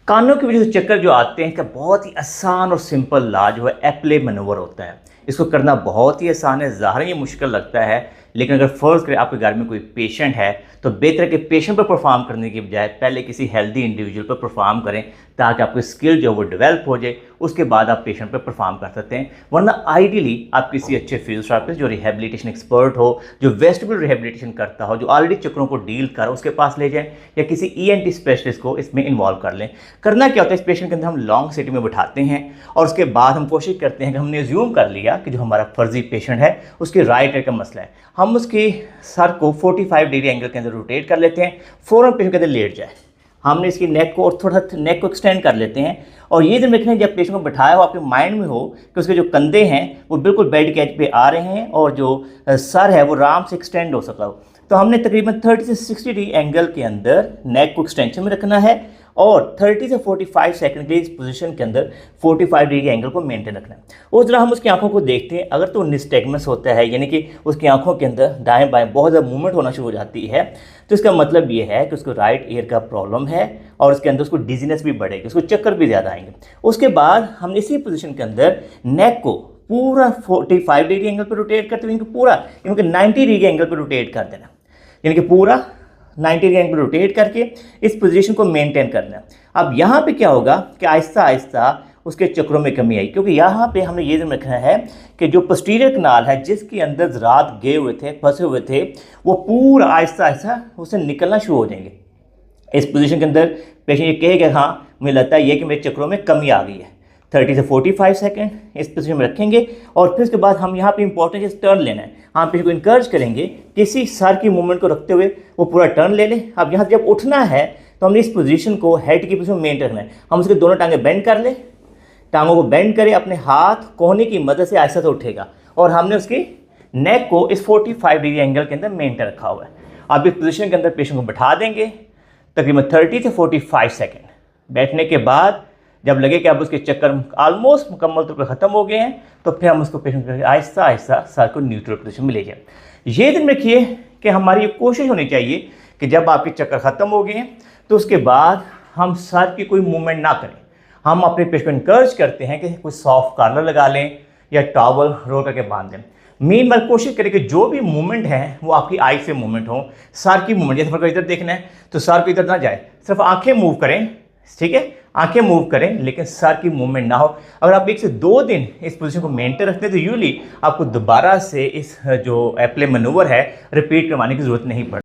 कानों की वजह से चक्कर जो आते हैं, का बहुत ही आसान और सिंपल इलाज जो है एप्ले मनोवर होता है। इसको करना बहुत ही आसान है, ज़ाहिर ये मुश्किल लगता है, लेकिन अगर फ़र्ज़ करें आपके घर में कोई पेशेंट है तो बेहतर है कि पेशेंट पर परफॉर्म करने की बजाय पहले किसी हेल्दी इंडिविजुअल पर परफॉर्म करें, ताकि आपकी स्किल जो वो डेवलप हो जाए, उसके बाद आप पेशेंट पर परफॉर्म कर सकते हैं। वरना आइडियली आप किसी अच्छे फिजियोथेरेपिस्ट जो रिहेबिलिटेशन एक्सपर्ट हो, जो वेस्टिबुलर रिहेबिलिटेशन करता हो, जो ऑलरेडी चक्रों को डील कर उसके पास ले जाएं, या किसी ENT स्पेशलिस्ट को इसमें इन्वॉल्व कर लें। करना क्या होता है, इस पेशेंट के अंदर हम लॉन्ग सेटिंग में बिठाते हैं और उसके बाद हम कोशिश करते हैं कि हमने ज्यूम कर लिया कि जो हमारा फर्जी पेशेंट है उसके राइट साइड का मसला है, हम उसके सर को 45 डिग्री एंगल के अंदर रोटेट कर लेते हैं, फ़ौरन पेशेंट के अंदर लेट जाए। हमने इसकी नेक को और थोड़ा नेक को एक्सटेंड कर लेते हैं और ये दिन रखना है जब पेशेंट को बिठाया हो आपके माइंड में हो कि उसके जो कंधे हैं वो बिल्कुल बेड के एज पे आ रहे हैं और जो सर है वो आराम से एक्सटेंड हो सका हो। तो हमने तकरीबन 30 से 60 डिग्री एंगल के अंदर नेक को एक्सटेंशन में रखना है और 30 से 45 सेकंड के इस पोजीशन के अंदर 45 डिग्री एंगल को मेंटेन रखना है। उस तरह हम उसकी आंखों को देखते हैं, अगर तो निस्टेगमस होता है, यानी कि उसकी आंखों के अंदर दाएं बाएं बहुत ज़्यादा मूवमेंट होना शुरू हो जाती है, तो इसका मतलब ये है कि उसको राइट ईयर का प्रॉब्लम है और उसके अंदर उसको डिजीनेस भी बढ़ेगी, उसको चक्कर भी ज़्यादा आएंगे। उसके बाद हमने इसी पोजीशन के अंदर नेक को पूरा 45 डिग्री एंगल पर रोटेट करते हुए इनको पूरा 90 डिग्री एंगल पर रोटेट कर देना, यानी कि पूरा 90 डिग्री एंगल रोटेट करके इस पोजीशन को मेंटेन करना है। अब यहाँ पे क्या होगा कि आहिस्ता आहिस्ता उसके चक्रों में कमी आई, क्योंकि यहाँ पे हमने ये ध्यान रखना है कि जो पोस्टीरियर कनाल है जिसके अंदर ज़रात गए हुए थे, फंसे हुए थे, वो पूरा आहिस्ता आहिस्ता उससे निकलना शुरू हो जाएंगे। इस पोजीशन के अंदर पेशेंट ये कहेगा हाँ मुझे लगता है ये कि मेरे चक्रों में कमी आ गई है। 30 से 45 सेकंड इस पोजीशन में रखेंगे और फिर उसके बाद हम यहाँ पे इंपॉर्टेंट चीज़ टर्न लेना है। हम पेशेंट को इंकरेज करेंगे किसी सर की मूवमेंट को रखते हुए वो पूरा टर्न ले लें। अब यहाँ जब उठना है तो हमने इस पोजीशन को हेड की पोजीशन में मेंटेन रखना है। हम उसके दोनों टांगें बेंड कर लें, टांगों को बेंड करें, अपने हाथ कोहनी की मदद से आहिस्ता से उठेगा और हमने उसकी नेक को इस 45 डिग्री एंगल के अंदर मेंटेन रखा हुआ है। अब इस पोजीशन के अंदर पेशेंट को बैठा देंगे तकरीबन 30 से 45 सेकेंड। बैठने के बाद जब लगे कि अब उसके चक्कर ऑलमोस्ट मुकम्मल तौर पर ख़त्म हो गए हैं तो फिर हम उसको पेशेंट को आहिस्ता आहिस्ता सर को न्यूट्रल पोजीशन में ले जाए। ये दिन रखिए कि हमारी ये कोशिश होनी चाहिए कि जब आपके चक्कर ख़त्म हो गए हैं तो उसके बाद हम सर की कोई मूवमेंट ना करें। हम अपने पेशेंट को इनकरेज करते हैं कि कोई सॉफ्ट कॉर्नर लगा लें या टॉवल रोल करके बांध दें। मेन बात कोशिश करें कि जो भी मूवमेंट है वो आपकी आई से मूवमेंट हो, सर की मूवमेंट। जैसे इधर देखना है तो सर को इधर ना जाए, सिर्फ आंखें मूव करें, ठीक है, आंखें मूव करें लेकिन सर की मूवमेंट ना हो। अगर आप 1 से 2 दिन इस पोजीशन को मेंटेन रखते हैं तो यूजली आपको दोबारा से इस जो एप्ले मनोवर है रिपीट करवाने की ज़रूरत नहीं पड़ती।